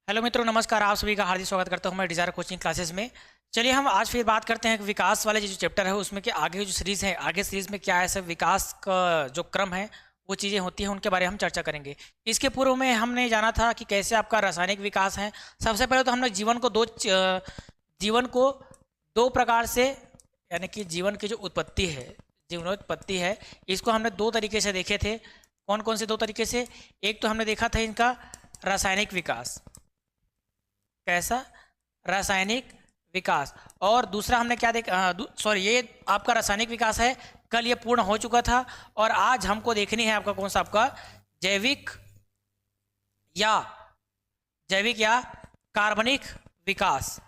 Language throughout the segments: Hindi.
हेलो मित्रों, नमस्कार। आप सभी का हार्दिक स्वागत करता हूं मैं डिजायर कोचिंग क्लासेस में। चलिए हम आज फिर बात करते हैं कि विकास वाले जो चैप्टर है उसमें कि आगे जो सीरीज है, आगे सीरीज में क्या है सब विकास का जो क्रम है वो चीज़ें होती हैं, उनके बारे में हम चर्चा करेंगे। इसके पूर्व में हमने जाना था कि कैसे आपका रासायनिक विकास है। सबसे पहले तो हमने जीवन को दो प्रकार से, यानी कि जीवन की जो उत्पत्ति है, जीवनोत्पत्ति है, इसको हमने दो तरीके से देखे थे। कौन कौन से दो तरीके से? एक तो हमने देखा था इनका रासायनिक विकास, कैसा रासायनिक विकास, और दूसरा हमने क्या देखा, सॉरी, ये आपका रासायनिक विकास है, कल ये पूर्ण हो चुका था। और आज हमको देखनी है आपका कौन सा, आपका जैविक या कार्बनिक विकास,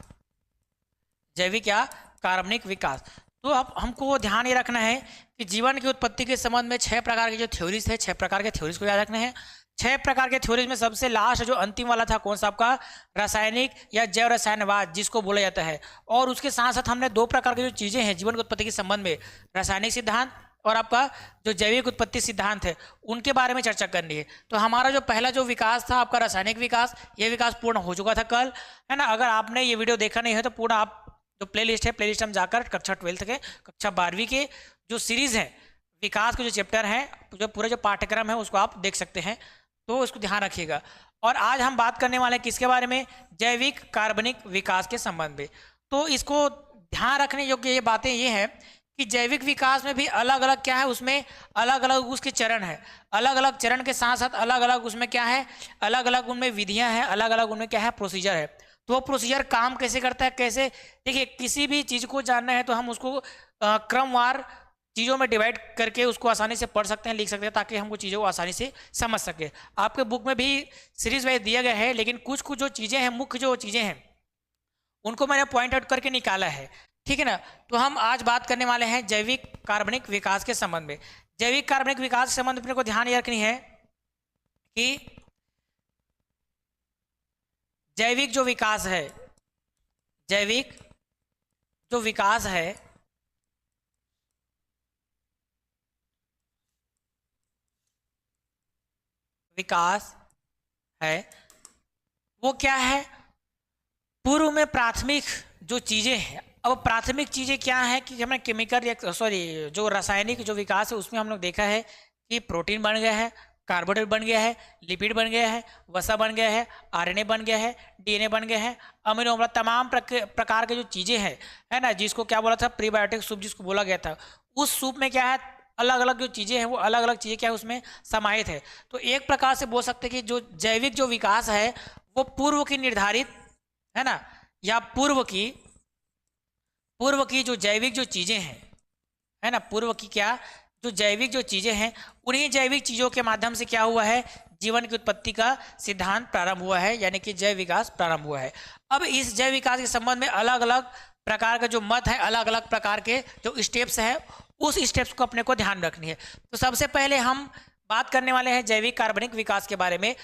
जैविक या कार्बनिक विकास। तो अब हमको ध्यान ये रखना है कि जीवन की उत्पत्ति के संबंध में 6 प्रकार के जो थ्योरीज है, 6 प्रकार के थ्योरीज को याद रखना है। 6 प्रकार के थ्योरीज में सबसे लास्ट जो अंतिम वाला था कौन सा, आपका रासायनिक या जैव रसायनवाद जिसको बोला जाता है। और उसके साथ साथ हमने 2 प्रकार की जो चीजें हैं जीवन की उत्पत्ति के संबंध में, रासायनिक सिद्धांत और आपका जो जैविक उत्पत्ति सिद्धांत है, उनके बारे में चर्चा करनी है। तो हमारा जो पहला जो विकास था आपका रासायनिक विकास, ये विकास पूर्ण हो चुका था कल, है ना। अगर आपने ये वीडियो देखा नहीं है तो पूरा आप जो प्लेलिस्ट है, प्लेलिस्ट हम जाकर कक्षा 12 के, कक्षा 12वीं के जो सीरीज है विकास के जो चैप्टर है, जो पूरा जो पाठ्यक्रम है उसको आप देख सकते हैं। तो इसको ध्यान रखिएगा। और आज हम बात करने वाले हैं किसके बारे में? जैविक कार्बनिक विकास के संबंध में। तो इसको ध्यान रखने योग्य ये बातें ये हैं कि जैविक विकास में भी अलग अलग क्या है, उसमें अलग अलग उसके चरण है। अलग अलग चरण के साथ साथ अलग अलग उसमें क्या है, अलग अलग उनमें विधियां हैं, अलग अलग उनमें क्या है, प्रोसीजर है। तो वो प्रोसीजर काम कैसे करता है, कैसे, देखिए किसी भी चीज को जानना है तो हम उसको क्रमवार चीज़ों में डिवाइड करके उसको आसानी से पढ़ सकते हैं, लिख सकते हैं, ताकि हम वो चीज़ों को आसानी से समझ सके। आपके बुक में भी सीरीज वाइज दिया गया है, लेकिन कुछ कुछ जो चीज़ें हैं, मुख्य जो चीज़ें हैं, उनको मैंने पॉइंट आउट करके निकाला है, ठीक है ना। तो हम आज बात करने वाले हैं जैविक कार्बनिक विकास के संबंध में। जैविक कार्बनिक विकास के संबंध में अपने को ध्यान ये रखनी है कि जैविक जो विकास है, जैविक जो विकास है, विकास है वो क्या है, पूर्व में प्राथमिक जो चीजें हैं। अब प्राथमिक चीजें क्या है कि हमने केमिकल, सॉरी, जो रासायनिक जो विकास है उसमें हम लोग देखा है कि प्रोटीन बन गया है, कार्बोहाइड्रेट बन गया है, लिपिड बन गया है, वसा बन गया है, आरएनए बन गया है, डीएनए बन गया है, अमीनो अम्ल, तमाम प्रकार के जो चीजें हैं, है ना, जिसको क्या बोला था, प्रीबायोटिक सूप जिसको बोला गया था। उस सूप में क्या है, अलग अलग जो चीजें हैं, वो अलग अलग चीजें क्या है उसमें समाहित है। तो एक प्रकार से बोल सकते हैं कि जो जैविक जो विकास है वो पूर्व की निर्धारित, है ना, या पूर्व की जो जैविक जो चीजें हैं, है ना, पूर्व की क्या, जो जैविक जो चीजें हैं, उन्हीं जैविक चीजों के माध्यम से क्या हुआ है, जीवन की उत्पत्ति का सिद्धांत प्रारंभ हुआ है, यानी कि जैव विकास प्रारंभ हुआ है। अब इस जैव विकास के संबंध में अलग अलग प्रकार का जो मत है, अलग अलग प्रकार के जो स्टेप्स है, उस स्टेप्स को अपने को ध्यान रखनी है। तो सबसे पहले हम बात करने वाले हैं जैविक कार्बनिक विकास के बारे में।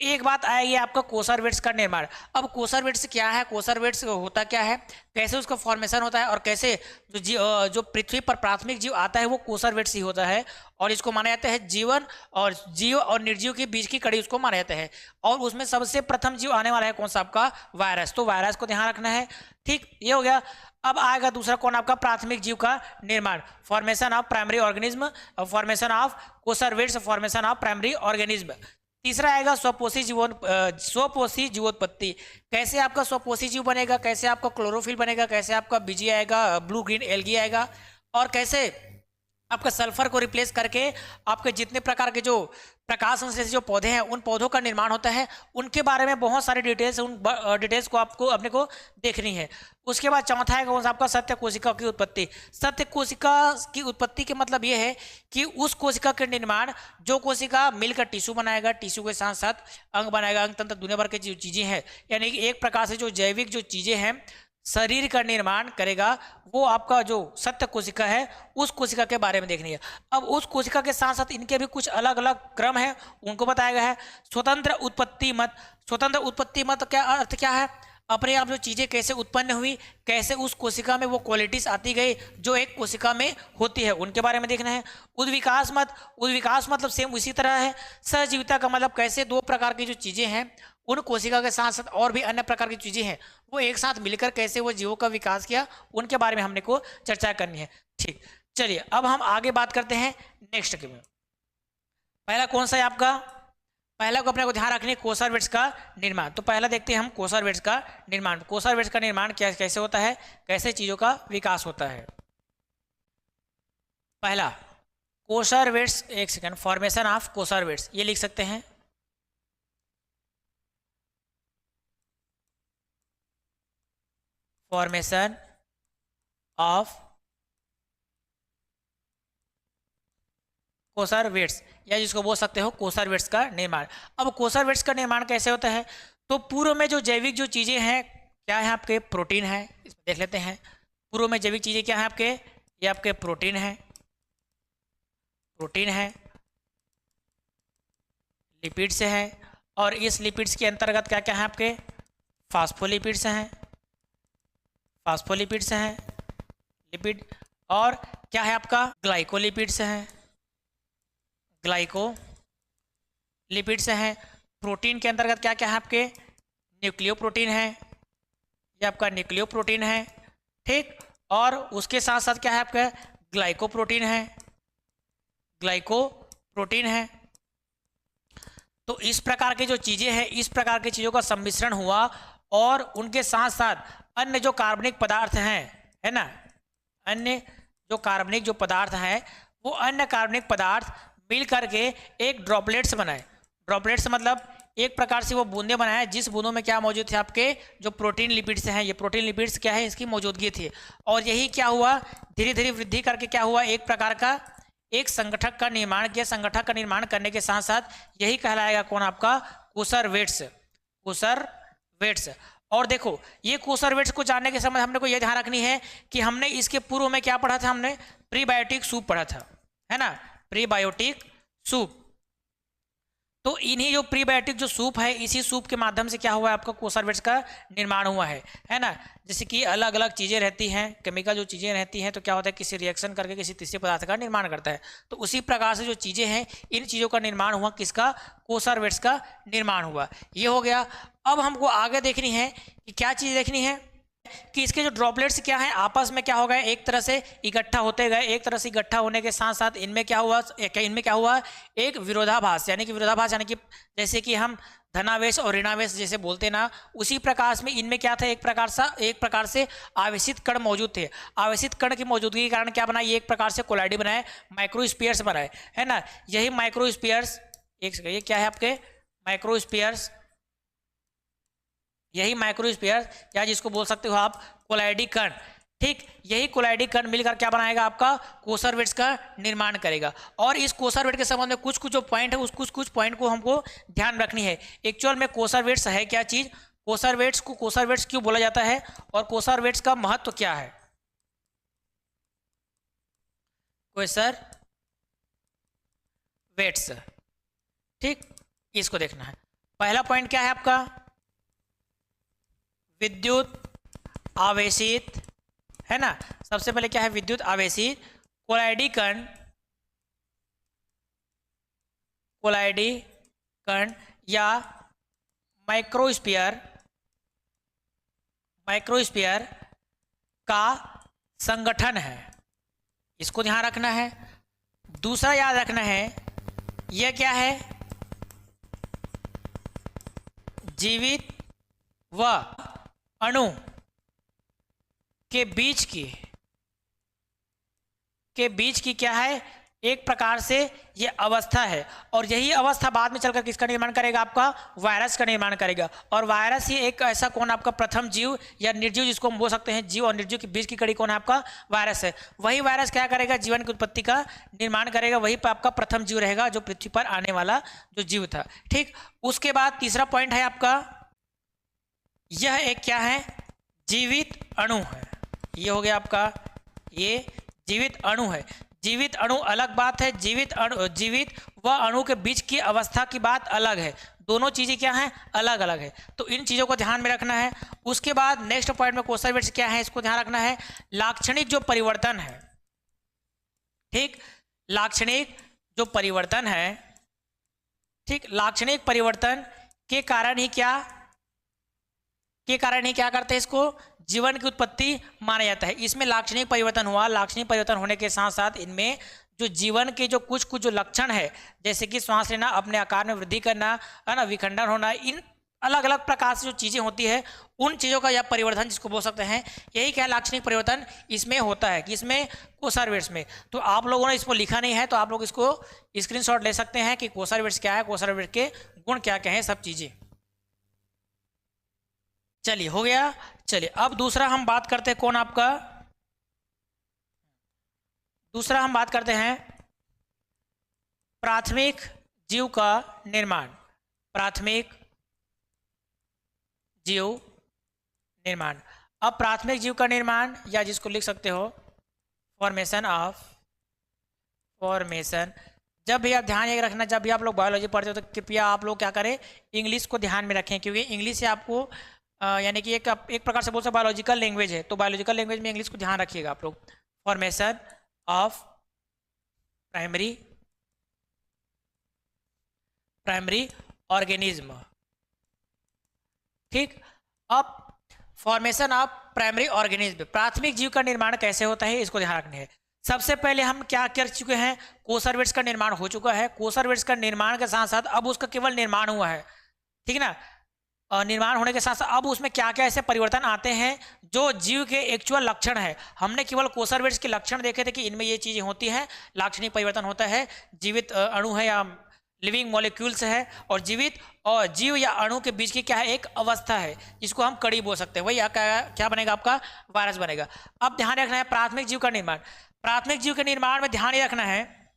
एक बात आएगी आपका कोसरवेट्स का निर्माण। अब कोसरवेट्स क्या है, कोसरवेट्स होता क्या है, कैसे उसका फॉर्मेशन होता है, और कैसे जो पृथ्वी पर प्राथमिक जीव आता है वो कोसरवेट्स ही होता है। और इसको माना जाता है जीव और निर्जीव के बीच की कड़ी उसको माना जाता है। और उसमें सबसे प्रथम जीव आने वाला है कौन सा, आपका वायरस। तो वायरस को ध्यान रखना है, ठीक, ये हो गया। अब आएगा दूसरा कौन, आपका प्राथमिक जीव का निर्माण, formation of primary organism, formation of coacervates, formation of primary organism. तीसरा आएगा स्वपोषी जीवोत्पत्ति। कैसे आपका स्वपोषी जीव बनेगा, कैसे आपका क्लोरोफिल बनेगा, कैसे आपका बीजी आएगा, ब्लू ग्रीन एल्गी आएगा, और कैसे आपका सल्फर को रिप्लेस करके आपके जितने प्रकार के जो प्रकाश संश्लेषी जो पौधे हैं, उन पौधों का निर्माण होता है। उनके बारे में बहुत सारे डिटेल्स, उन डिटेल्स को आपको अपने को देखनी है। उसके बाद चौथा है कौन सा, आपका सत्य कोशिका की उत्पत्ति। सत्य कोशिका की उत्पत्ति के मतलब ये है कि उस कोशिका के निर्माण, जो कोशिका मिलकर टिश्यू बनाएगा, टिश्यू के साथ साथ अंग बनाएगा, अंग तंत्र दुनिया भर की जो चीजें हैं, यानी कि एक प्रकार से जो जैविक जो चीजें हैं, शरीर का निर्माण करेगा, वो आपका जो सत्य कोशिका है, उस कोशिका के बारे में देखनी है। अब उस कोशिका के साथ साथ इनके भी कुछ अलग अलग क्रम है, उनको बताया गया है। स्वतंत्र उत्पत्ति मत। स्वतंत्र उत्पत्ति मत क्या अर्थ क्या है? अपने आप जो चीज़ें कैसे उत्पन्न हुई, कैसे उस कोशिका में वो क्वालिटीज आती गई जो एक कोशिका में होती है, उनके बारे में देखना है। उद्विकास मतलब सेम उसी तरह है। सहजीविता का मतलब कैसे दो प्रकार की जो चीज़ें हैं उन कोशिका के साथ साथ और भी अन्य प्रकार की चीज़ें हैं वो एक साथ मिलकर कैसे वो जीवों का विकास किया, उनके बारे में हमने को चर्चा करनी है। ठीक, चलिए अब हम आगे बात करते हैं नेक्स्ट के में। पहला कौन सा है आपका, पहला को अपने को ध्यान रखने कोसार्वेट्स का निर्माण। तो पहला देखते हैं हम कोसार्वेट्स का निर्माण। कोसार्वेट्स का निर्माण क्या कैसे होता है, कैसे चीजों का विकास होता है। पहला कोसार्वेट्स, एक सेकंड, फॉर्मेशन ऑफ कोसार्वेट्स, ये लिख सकते हैं। फॉर्मेशन ऑफ कोसार्वेट्स, या जिसको बोल सकते हो कोसार्वेट्स का निर्माण। अब कोसार्वेट्स का निर्माण कैसे होता है, तो पूर्व में जो जैविक जो चीज़ें हैं क्या है आपके, प्रोटीन है। इसमें देख लेते हैं पूर्व में जैविक चीज़ें क्या है आपके, ये आपके प्रोटीन है, लिपिड्स है, और इस लिपिड्स के अंतर्गत क्या क्या है आपके, फास्फोलिपिड्स हैं, लिपिड, और क्या है आपका ग्लाइकोलिपिड्स हैं, ग्लाइकोलिपिड्स हैं। प्रोटीन के अंतर्गत क्या क्या है आपके, न्यूक्लियोप्रोटीन है, ये आपका न्यूक्लियोप्रोटीन है, ठीक, और उसके साथ साथ क्या है आपका ग्लाइकोप्रोटीन है। तो इस प्रकार की जो चीज़ें हैं, इस प्रकार की चीज़ों का सम्मिश्रण हुआ, और उनके साथ साथ अन्य जो कार्बनिक पदार्थ हैं, है ना, अन्य जो कार्बनिक जो पदार्थ हैं, वो अन्य कार्बनिक पदार्थ मिल करके एक ड्रॉपलेट्स बनाए। ड्रॉपलेट्स मतलब एक प्रकार से वो बूंदे बनाए, जिस बूंदों में क्या मौजूद थे आपके जो प्रोटीन लिपिड्स हैं, ये प्रोटीन लिपिड्स क्या है, इसकी मौजूदगी थी। और यही क्या हुआ, धीरे धीरे वृद्धि करके क्या हुआ, एक प्रकार का एक संगठक का निर्माण किया। संगठक का निर्माण करने के साथ साथ यही कहलाएगा कौन, आपका कोसार्वेट्स। और देखो ये कोसार्वेट्स को जानने के समय हमने को यह ध्यान रखनी है कि हमने इसके पूर्व में क्या पढ़ा था, हमने प्रीबायोटिक सूप पढ़ा था, है ना, प्रीबायोटिक सूप। तो इन्हीं जो प्रीबायोटिक जो सूप है, इसी सूप के माध्यम से क्या हुआ है, आपका कोसार्वेट्स का निर्माण हुआ है ना। जैसे कि अलग अलग चीज़ें रहती हैं, केमिकल जो चीज़ें रहती हैं, तो क्या होता है किसी रिएक्शन करके किसी तीसरे पदार्थ का निर्माण करता है। तो उसी प्रकार से जो चीज़ें हैं, इन चीज़ों का निर्माण हुआ, किसका, कोसार्वेट्स का निर्माण हुआ। ये हो गया। अब हमको आगे देखनी है कि क्या चीज़ देखनी है कि इसके जो ड्रॉपलेट्स क्या हैं आपस में क्या हो गए, एक तरह से इकट्ठा होते गए। एक तरह से इकट्ठा होने के साथ साथ इनमें क्या हुआ, एक विरोधाभास, यानी कि जैसे कि हम धनावेश और ऋणावेश जैसे बोलते ना, उसी प्रकार में इनमें क्या था, एक प्रकार से आवेशित कण मौजूद थे। आवेशित कण की मौजूदगी के कारण क्या बना, ये एक प्रकार से कोलाइडी बनाए, माइक्रोस्फीयर्स बनाए, है ना। यही माइक्रोस्फीयर्स, ये क्या है आपके माइक्रोस्फीयर्स, यही माइक्रोस्फीयर, या जिसको बोल सकते हो आप कोलाइडी कण, ठीक, यही कोलाइडी कण मिलकर क्या बनाएगा, आपका कोसार्वेट्स का निर्माण करेगा। और इस कोसार्वेट के संबंध में कुछ जो पॉइंट है, उस कुछ पॉइंट को हमको ध्यान रखनी है। एक्चुअल में कोसार्वेट्स है क्या चीज, कोसार्वेट्स को कोसार्वेट्स क्यों बोला जाता है, और कोसार्वेट्स का महत्व क्या है। कोसार्वेट्स, ठीक, इसको देखना है। पहला पॉइंट क्या है आपका, विद्युत आवेशित, है ना। सबसे पहले क्या है, विद्युत आवेशित कोलाइडी कण या माइक्रोस्फीयर का संगठन है, इसको ध्यान रखना है। दूसरा याद रखना है, यह क्या है, जीवित व अणु के बीच की क्या है, एक प्रकार से ये अवस्था है। और यही अवस्था बाद में चलकर किसका निर्माण करेगा, आपका वायरस का निर्माण करेगा। और वायरस ही एक ऐसा कौन, आपका प्रथम जीव या निर्जीव, जिसको हम बोल सकते हैं जीव और निर्जीव के बीच की कड़ी कौन है, आपका वायरस है। वही वायरस क्या करेगा, जीवन की उत्पत्ति का निर्माण करेगा। वही पर आपका प्रथम जीव रहेगा जो पृथ्वी पर आने वाला जो जीव था, ठीक। उसके बाद तीसरा पॉइंट है आपका, यह एक क्या है, जीवित अणु है। ये हो गया आपका, ये जीवित अणु है। जीवित अणु अलग बात है, जीवित व अणु के बीच की अवस्था की बात अलग है। दोनों चीजें क्या हैं, अलग अलग है। तो इन चीजों को ध्यान में रखना है। उसके बाद नेक्स्ट पॉइंट में कोसर वेट्स क्या है, इसको ध्यान रखना है। लाक्षणिक जो परिवर्तन है, ठीक, लाक्षणिक जो परिवर्तन है, ठीक, लाक्षणिक परिवर्तन के कारण ही क्या करते हैं, इसको जीवन की उत्पत्ति माना जाता है। इसमें लाक्षणिक परिवर्तन हुआ, लाक्षणिक परिवर्तन होने के साथ साथ इनमें जो जीवन के जो कुछ जो लक्षण है, जैसे कि श्वास लेना, अपने आकार में वृद्धि करना, है ना, विखंडन होना, इन अलग अलग प्रकार से जो चीजें होती है, उन चीजों का यह परिवर्तन जिसको बोल सकते हैं, यही क्या लाक्षणिक परिवर्तन इसमें होता है। कि इसमें कोसर वेट्स में, तो आप लोगों ने इसको लिखा नहीं है, तो आप लोग इसको स्क्रीनशॉट ले सकते हैं कि कोसर वेट्स क्या है, कोसर वेट्स के गुण क्या क्या है, सब चीजें। चलिए हो गया। चलिए अब दूसरा हम बात करते हैं, कौन आपका दूसरा हम बात करते हैं प्राथमिक जीव का निर्माण। प्राथमिक जीव निर्माण। अब प्राथमिक जीव का निर्माण, या जिसको लिख सकते हो फॉर्मेशन। जब भी आप ध्यान ये रखना, जब भी आप लोग बायोलॉजी पढ़ते हो तो कृपया आप लोग क्या करें, इंग्लिश को ध्यान में रखें, क्योंकि इंग्लिश से आपको यानी कि एक प्रकार से बोल सकते बायोलॉजिकल लैंग्वेज है, तो बायोलॉजिकल लैंग्वेज में इंग्लिश को ध्यान रखिएगा आप लोग। फॉर्मेशन ऑफ प्राइमरी ऑर्गेनिज्म, ठीक। अब फॉर्मेशन ऑफ प्राइमरी ऑर्गेनिज्म, प्राथमिक जीव का निर्माण कैसे होता है, इसको ध्यान रखना है। सबसे पहले हम क्या कर चुके हैं, कोसर वेट्स का निर्माण हो चुका है। कोसर वेट्स का निर्माण के साथ साथ अब उसका केवल निर्माण हुआ है, ठीक है ना। निर्माण होने के साथ साथ अब उसमें क्या क्या ऐसे परिवर्तन आते हैं जो जीव के एक्चुअल लक्षण है। हमने केवल कोसर वेट्स के लक्षण देखे थे कि इनमें ये चीजें होती हैं, लाक्षणिक परिवर्तन होता है, जीवित अणु है या लिविंग मॉलिक्यूल्स है, और जीवित और जीव या अणु के बीच की क्या है, एक अवस्था है, जिसको हम कड़ी बोल सकते हैं। वही क्या बनेगा, आपका वायरस बनेगा। अब ध्यान रखना है प्राथमिक जीव का निर्माण। प्राथमिक जीव के निर्माण में ध्यान रखना है,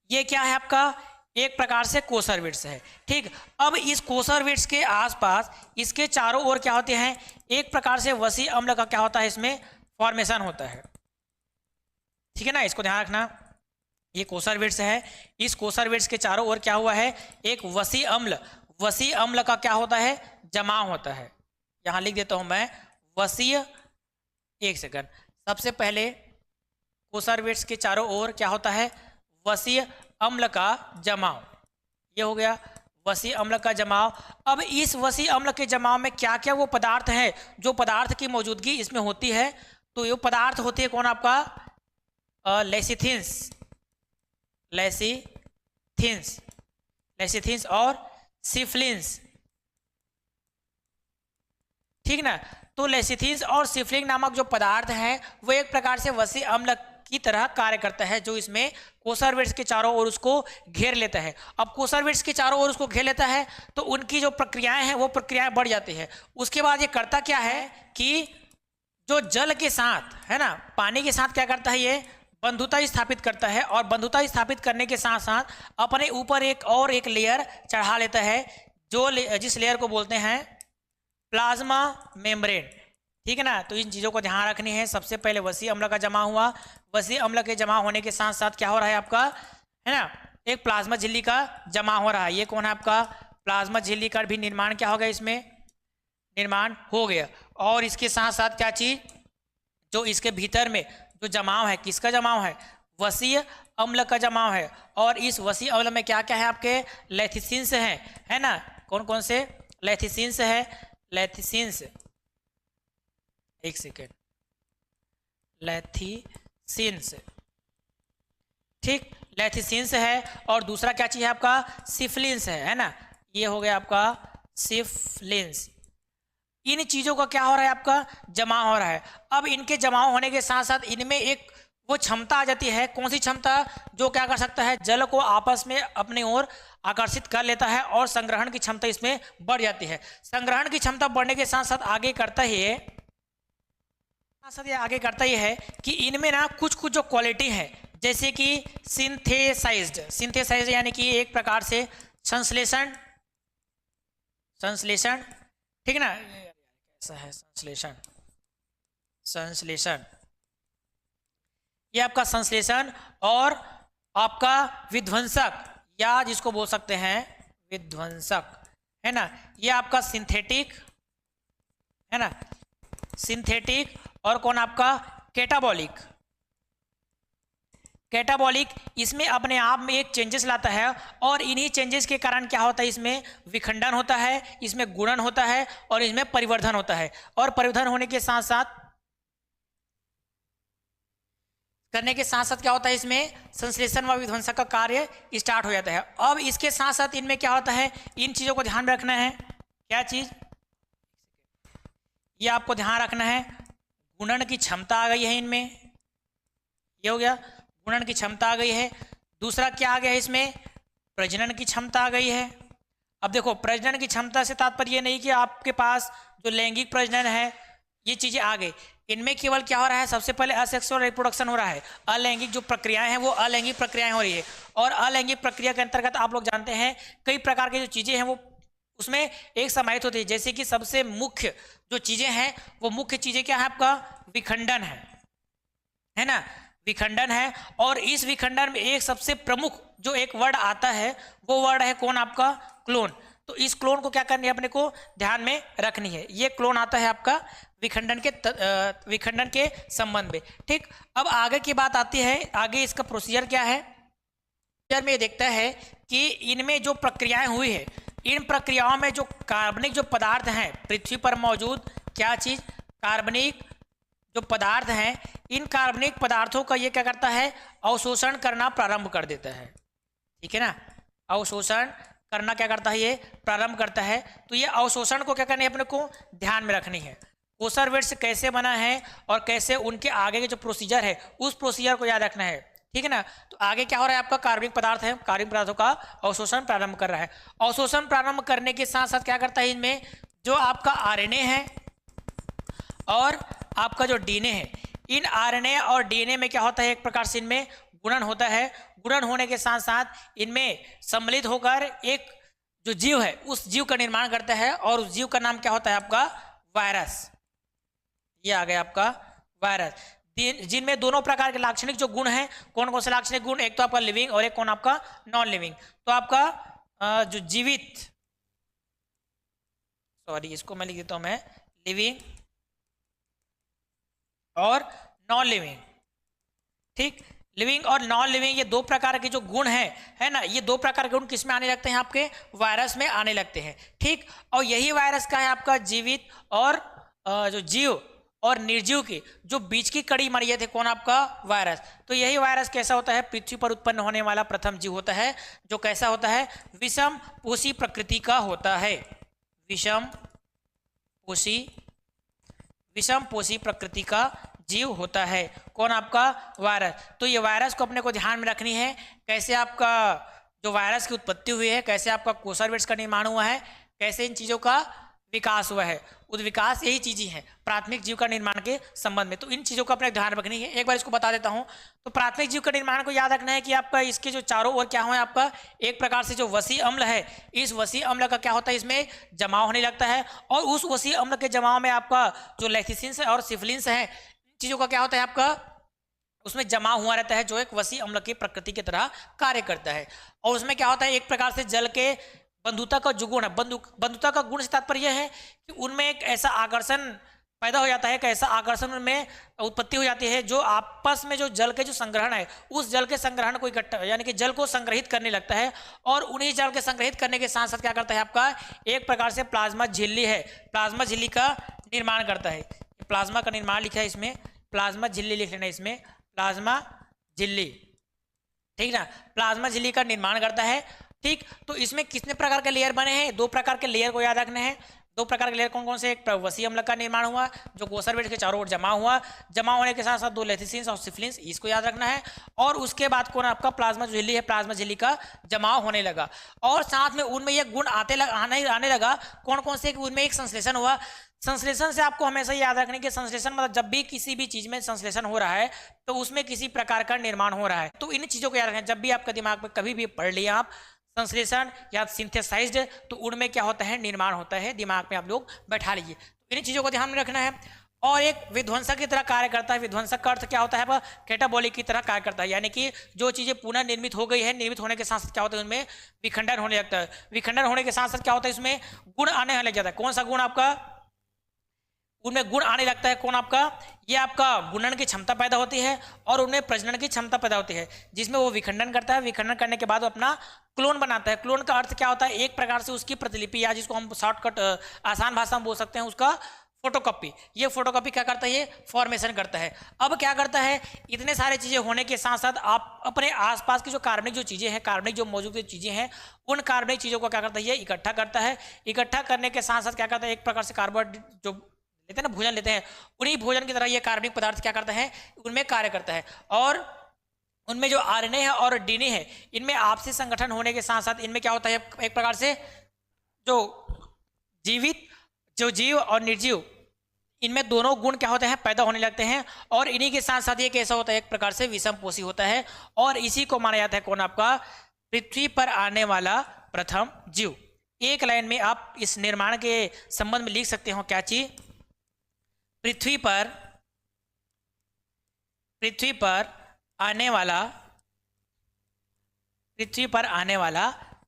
ये क्या है आपका, एक प्रकार से कोसर वेट्स है, ठीक। अब इस कोसर वेट्स के आसपास इसके चारों ओर क्या होते हैं, एक प्रकार से वसी अम्ल का क्या होता है, इसमें फॉर्मेशन होता है, ठीक है ना। इसको ध्यान रखना, ये कोसर वेट्स है, इस कोसर वेट्स के चारों ओर क्या हुआ है, एक वसी अम्ल का क्या होता है, जमाव होता है। यहां लिख देता हूं मैं वसीय, एक सेकंड। सबसे पहले कोसर वेट्स के चारों ओर क्या होता है, वसीय अम्ल का जमाव, ये हो गया वसी अम्ल का जमाव। अब इस वसी अम्ल के जमाव में क्या क्या वो पदार्थ है, जो पदार्थ की मौजूदगी इसमें होती है, तो ये पदार्थ होती है कौन, आपका लेसिथिन्स और सिफलिन्स, ठीक ना। तो लेसिथिन्स और सिफलिन नामक जो पदार्थ है वो एक प्रकार से वसी अम्ल की तरह कार्य करता है, जो इसमें कोसर वेट्स के चारों ओर उसको घेर लेता है। अब कोसर वेट्स के चारों ओर उसको घेर लेता है तो उनकी जो प्रक्रियाएं हैं वो प्रक्रियाएं बढ़ जाती है। उसके बाद ये करता क्या है कि जो जल के साथ है ना, पानी के साथ क्या करता है, ये बंधुता स्थापित करता है, और बंधुता स्थापित करने के साथ साथ अपने ऊपर एक लेयर चढ़ा लेता है, जिस लेयर को बोलते हैं प्लाज्मा मेम्ब्रेन, ठीक है ना। तो इन चीज़ों को ध्यान रखनी है। सबसे पहले वसी अम्ल का जमा हुआ, वसी अम्ल के जमा होने के साथ साथ क्या हो रहा है आपका, है ना, एक प्लाज्मा झिल्ली का जमा हो रहा है। ये कौन है आपका, प्लाज्मा झिल्ली का भी निर्माण क्या हो गया, इसमें निर्माण हो गया। और इसके साथ साथ क्या चीज, जो इसके भीतर में जो जमाव है, किसका जमाव है, वसीय अम्ल का जमाव है। और इस वसी अम्ल में क्या क्या है, आपके लेथिसिन्स हैं, है ना। कौन कौन से, लेथिसिन्स है, लेथिसिन्स, एक सेकेंड, लेथिसिन्स, ठीक, लेथिसिन्स है। और दूसरा क्या चीज है आपका, सिफलिन्स है ना। ये हो गया आपका सिफलिन्स। इन चीजों का क्या हो रहा है, आपका जमा हो रहा है। अब इनके जमा होने के साथ साथ इनमें एक वो क्षमता आ जाती है, कौन सी क्षमता, जो क्या कर सकता है, जल को आपस में अपने ओर आकर्षित कर लेता है, और संग्रहण की क्षमता इसमें बढ़ जाती है। संग्रहण की क्षमता बढ़ने के साथ साथ आगे करता ये है कि इनमें ना कुछ कुछ जो क्वालिटी है, जैसे कि सिंथेसाइज्ड यानी कि एक प्रकार से संश्लेषण, ठीक है ना, ऐसा है संश्लेषण, ये आपका संश्लेषण, और आपका विध्वंसक, या जिसको बोल सकते हैं विध्वंसक, है ना। ये आपका सिंथेटिक, है ना, सिंथेटिक, और कौन आपका कैटाबॉलिक। कैटाबॉलिक इसमें अपने आप में एक चेंजेस लाता है, और इन्हीं चेंजेस के कारण क्या होता है, इसमें विखंडन होता है, इसमें गुणन होता है, और इसमें परिवर्धन होता है। और परिवर्धन होने के साथ साथ करने के साथ साथ क्या होता है, इसमें संश्लेषण व विध्वंसक का कार्य स्टार्ट हो जाता है। अब इसके साथ साथ इनमें क्या होता है, इन चीजों को ध्यान में रखना है। क्या चीज, ये आपको ध्यान रखना है, गुणन की क्षमता आ गई है इनमें, ये हो गया, गुणन की क्षमता आ गई है। दूसरा क्या आ गया है, इसमें प्रजनन की क्षमता आ गई है। अब देखो, प्रजनन की क्षमता से तात्पर्य नहीं कि आपके पास जो लैंगिक प्रजनन है ये चीजें आ गई, इनमें केवल क्या हो रहा है, सबसे पहले असेक्सुअल रिप्रोडक्शन हो रहा है, अलैंगिक जो प्रक्रियाएं हैं वो अलैंगिक प्रक्रियाएं हो रही है। और अलैंगिक प्रक्रिया के अंतर्गत आप लोग जानते हैं कई प्रकार की जो चीजें हैं वो उसमें एक समाहित होती है। जैसे कि सबसे मुख्य जो चीजें हैं वो मुख्य चीजें क्या है, आपका विखंडन है ना, विखंडन है। और इस विखंडन में एक सबसे प्रमुख जो एक वर्ड आता है वो वर्ड है कौन, आपका क्लोन। तो इस क्लोन को क्या करनी है, अपने को ध्यान में रखनी है। ये क्लोन आता है आपका विखंडन के संबंध में। ठीक, अब आगे की बात आती है, आगे इसका प्रोसीजर क्या है। प्रोसीजर में ये देखता है कि इनमें जो प्रक्रियाएं हुई है, इन प्रक्रियाओं में जो कार्बनिक जो पदार्थ हैं पृथ्वी पर मौजूद, क्या चीज, कार्बनिक जो पदार्थ हैं, इन कार्बनिक पदार्थों का ये क्या करता है, अवशोषण करना प्रारंभ कर देता है। ठीक है ना, अवशोषण करना क्या करता है, ये प्रारंभ करता है। तो ये अवशोषण को क्या करनी है, अपने को ध्यान में रखनी है। कोसर वृक्ष कैसे बना है और कैसे उनके आगे के जो प्रोसीजर है उस प्रोसीजर को याद रखना है। ठीक है ना। तो आगे क्या हो रहा है, आपका कार्बनिक पदार्थ है, कार्बनिक पदार्थों का अवशोषण प्रारंभ कर रहा है। अवशोषण प्रारंभ करने के साथ साथ क्या करता है, इनमें जो आपका आरएनए है और आपका जो डीएनए है, इन आरएनए और डीएनए में क्या होता है, एक प्रकार से इनमें गुणन होता है। गुणन होने के साथ साथ इनमें सम्मिलित होकर एक जो जीव है उस जीव का निर्माण करता है, और उस जीव का नाम क्या होता है, आपका वायरस। ये आ गया आपका वायरस, जिनमें दोनों प्रकार के लाक्षणिक जो गुण हैं, कौन कौन से लाक्षणिक गुण, एक तो आपका लिविंग और एक कौन आपका नॉन लिविंग। तो आपका जो जीवित, सॉरी इसको मैं लिख देता हूं मैं, लिविंग और नॉन लिविंग। ठीक, लिविंग और नॉन लिविंग ये दो प्रकार के जो गुण हैं, है ना, ये दो प्रकार के गुण किस में आने लगते हैं, आपके वायरस में आने लगते हैं। ठीक, और यही वायरस का है आपका जीवित और जो जीव और निर्जीव की जो बीच की कड़ी मरिए थे, कौन आपका वायरस। तो यही वायरस कैसा होता है, पृथ्वी पर उत्पन्न होने वाला प्रथम जीव होता है, जो कैसा होता है, विषम पोषी प्रकृति का होता है। विषम पोषी प्रकृति का जीव होता है, कौन आपका वायरस। तो ये वायरस को अपने को ध्यान में रखनी है, कैसे आपका जो वायरस की उत्पत्ति हुई है, कैसे आपका कोसर वृक्ष का निर्माण हुआ है, कैसे इन चीजों का विकास हुआ है। विकास यही चीजें हैं प्राथमिक जीव का निर्माण के संबंध में। तो इन चीजों का अपने ध्यान रखनी है। एक बार इसको बता देता हूं, तो प्राथमिक जीव का निर्माण को याद रखना है कि आपका इसके जो चारों ओर क्या हुआ है, आपका एक प्रकार से जो वसी अम्ल है, इस वसी अम्ल का क्या होता है, इसमें जमाव होने लगता है, और उस वसी अम्ल के जमाव में आपका जो लेथिसिन्स और सिफिलिन्स है, चीजों का क्या होता है, आपका उसमें जमा हुआ रहता है, जो एक वसी अम्ल की प्रकृति की तरह कार्य करता है। और उसमें क्या होता है, एक प्रकार से जल के बंधुता का जो गुण है, बंधुता का गुण से तात्पर्य है कि उनमें एक ऐसा आकर्षण पैदा हो जाता है, एक ऐसा आकर्षण उनमें उत्पत्ति हो जाती है, जो आपस में जो जल के जो संग्रहण है, उस जल के संग्रहण को इकट्ठा, यानी कि जल को संग्रहित करने लगता है। और उन्हीं जल के संग्रहित करने के साथ साथ क्या करता है, आपका एक प्रकार से प्लाज्मा झिल्ली है, प्लाज्मा झिल्ली का निर्माण करता है। प्लाज्मा का निर्माण लिखा है इसमें, प्लाज्मा झिल्ली लिख लेना इसमें, प्लाज्मा झिल्ली। ठीक ना, प्लाज्मा झिल्ली का निर्माण करता है। ठीक, तो इसमें कितने प्रकार के लेयर बने हैं, दो प्रकार के लेयर को याद रखने हैं। दो प्रकार के लेयर कौन कौन से, एक वसी अम्ल का निर्माण हुआ जो कोसर वृक्ष के चारों ओर जमा हुआ, जमा होने के साथ साथ दो लेथिसिन्स और सिफिलिन्स, इसको याद रखना है। और उसके बाद कौन आपका प्लाज्मा झिल्ली है, प्लाज्मा झिल्ली का जमाव होने लगा, और साथ में उनमें ये गुण आने लगा, कौन कौन से, उनमें एक संश्लेषण हुआ। संश्लेषण से आपको हमेशा याद रखने के, संश्लेषण मतलब जब भी किसी भी चीज में संश्लेषण हो रहा है तो उसमें किसी प्रकार का निर्माण हो रहा है। तो इन चीजों को याद रखें, जब भी आपका दिमाग में कभी भी पढ़ लिया आप संश्लेषण या सिंथेसाइज्ड, तो उनमें क्या होता है, निर्माण होता है, दिमाग में आप लोग बैठा लीजिए। तो इन चीजों को ध्यान में रखना है। और एक विध्वंसक की तरह कार्य करता है। विध्वंसक का अर्थ क्या होता है? कैटाबॉलिक की तरह कार्य करता है, यानी कि जो चीजें पुनः निर्मित हो गई है, निर्मित होने के साथ साथ क्या होता है उनमें विखंडन होने लगता है। विखंडन होने के साथ साथ क्या होता है इसमें गुण आने लग जाता है। कौन सा गुण आपका? उनमें गुण आने लगता है। कौन आपका? ये आपका गुणन की क्षमता पैदा होती है और उनमें प्रजनन की क्षमता पैदा होती है, जिसमें वो विखंडन करता है। विखंडन करने के बाद वो अपना क्लोन बनाता है। क्लोन का अर्थ क्या होता है? एक प्रकार से उसकी प्रतिलिपि, या जिसको हम शॉर्टकट आसान भाषा में बोल सकते हैं उसका फोटोकॉपी। ये फोटोकॉपी क्या करता है? ये फॉर्मेशन करता है। अब क्या करता है? इतने सारे चीजें होने के साथ साथ आप अपने आसपास की जो कार्बनिक जो चीजें हैं, कार्बनिक जो मौजूद चीजें हैं, उन कार्बनिक चीजों को क्या करता है? ये इकट्ठा करता है। इकट्ठा करने के साथ साथ क्या करता है? एक प्रकार से कार्बोहाइड्रेट जो लेते हैं ना, भोजन लेते हैं, उन्हीं भोजन की तरह ये कार्बनिक पदार्थ क्या करता है? उनमें कार्य करता है। और उनमें जो आरएनए है और डीएनए है, इनमें आपसी संगठन होने के साथ साथ इनमें क्या होता है? एक प्रकार से जो जीवित, जो जीव और निर्जीव, इनमें दोनों गुण क्या होते हैं? पैदा होने लगते हैं। और इन्हीं के साथ साथ ये कैसा होता है? एक प्रकार से विषमपोषी होता है। और इसी को माना जाता है कौन आपका? पृथ्वी पर आने वाला प्रथम जीव। एक लाइन में आप इस निर्माण के संबंध में लिख सकते हो क्या चीज? पृथ्वी पर आने वाला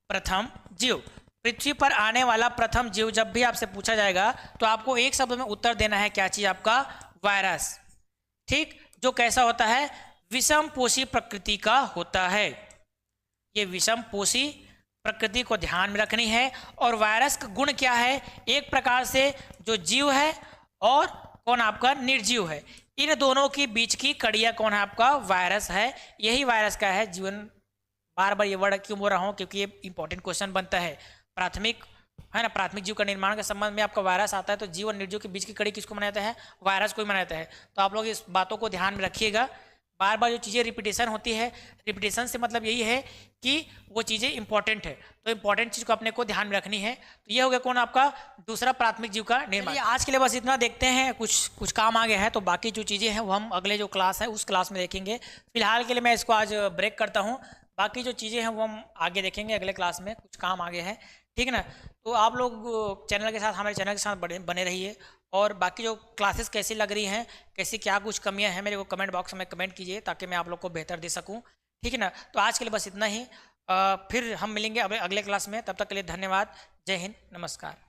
प्रथम जीव। पृथ्वी पर आने वाला प्रथम जीव जब भी आपसे पूछा जाएगा तो आपको एक शब्द में उत्तर देना है। क्या चीज आपका? वायरस। ठीक, जो कैसा होता है? विषमपोषी प्रकृति का होता है। ये विषमपोषी प्रकृति को ध्यान में रखनी है। और वायरस का गुण क्या है? एक प्रकार से जो जीव है और कौन आपका? निर्जीव है। इन दोनों की बीच की कड़िया कौन है? आपका वायरस है। यही वायरस का है जीवन। बार बार ये वर्ड क्यों बोल रहा हूँ? क्योंकि ये इंपॉर्टेंट क्वेश्चन बनता है। प्राथमिक है ना, प्राथमिक जीव का निर्माण के संबंध में आपका वायरस आता है, तो जीव और निर्जीव के बीच की कड़ी किसको माना जाता है? वायरस को ही माना जाता है। तो आप लोग इस बातों को ध्यान में रखिएगा। बार बार जो चीज़ें रिपीटेशन होती है, रिपीटेशन से मतलब यही है कि वो चीज़ें इंपॉर्टेंट है, तो इंपॉर्टेंट चीज़ को अपने को ध्यान में रखनी है। तो ये हो गया कौन आपका? दूसरा प्राथमिक जीव का निर्माण। आज के लिए बस इतना देखते हैं, कुछ काम आ गया है, तो बाकी जो चीज़ें हैं वो हम अगले जो क्लास है उस क्लास में देखेंगे। फिलहाल के लिए मैं इसको आज ब्रेक करता हूँ। बाकी जो चीज़ें हैं वो हम आगे देखेंगे अगले क्लास में। कुछ काम आगे है, ठीक है ना। तो आप लोग चैनल के साथ, हमारे चैनल के साथ बने रहिए। और बाकी जो क्लासेस कैसी लग रही हैं, कैसी क्या कुछ कमियां हैं, मेरे को कमेंट बॉक्स में कमेंट कीजिए ताकि मैं आप लोग को बेहतर दे सकूं, ठीक है ना। तो आज के लिए बस इतना ही। फिर हम मिलेंगे अगले क्लास में। तब तक के लिए धन्यवाद। जय हिंद, नमस्कार।